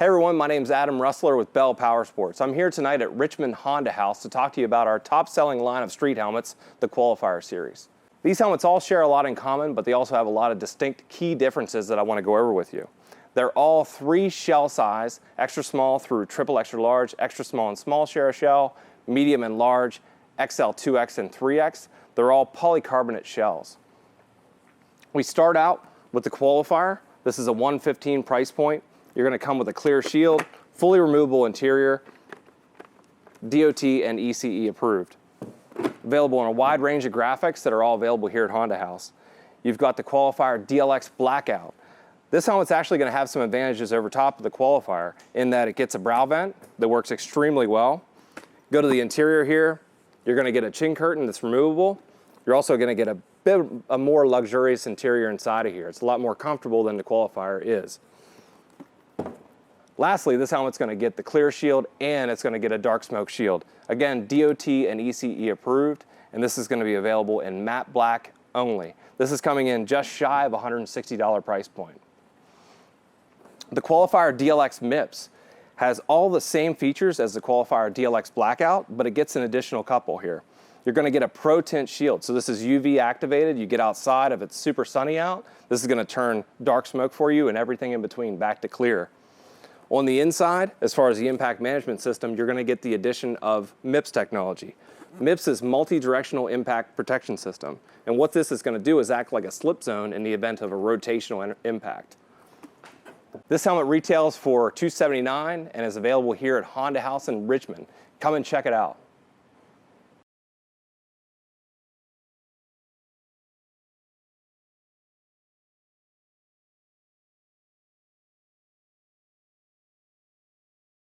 Hey everyone, my name is Adam Russler with Bell Powersports. I'm here tonight at Richmond Honda House to talk to you about our top-selling line of street helmets, the Qualifier series. These helmets all share a lot in common, but they also have a lot of distinct key differences that I want to go over with you. They're all 3 shell size, extra small through triple extra large, extra small and small share of shell, medium and large, XL, 2X, and 3X. They're all polycarbonate shells. We start out with the Qualifier. This is a $115 price point. You're going to come with a clear shield, fully removable interior, DOT and ECE approved. Available in a wide range of graphics that are all available here at Honda House. You've got the Qualifier Dlx Blackout. This helmet's actually going to have some advantages over top of the Qualifier in that it gets a brow vent that works extremely well. Go to the interior here, you're going to get a chin curtain that's removable. You're also going to get a more luxurious interior inside of here. It's a lot more comfortable than the Qualifier is. Lastly, this helmet's going to get the clear shield and it's going to get a dark smoke shield. Again, DOT and ECE approved, and this is going to be available in matte black only. This is coming in just shy of $160 price point. The Qualifier Dlx Mips has all the same features as the Qualifier Dlx Blackout, but it gets an additional couple here. You're going to get a Pro Tint shield. So this is UV activated. You get outside if it's super sunny out. This is going to turn dark smoke for you and everything in between back to clear. On the inside, as far as the impact management system, you're going to get the addition of Mips technology. Mips is multi-directional impact protection system. And what this is going to do is act like a slip zone in the event of a rotational impact. This helmet retails for $279 and is available here at Honda House in Richmond. Come and check it out.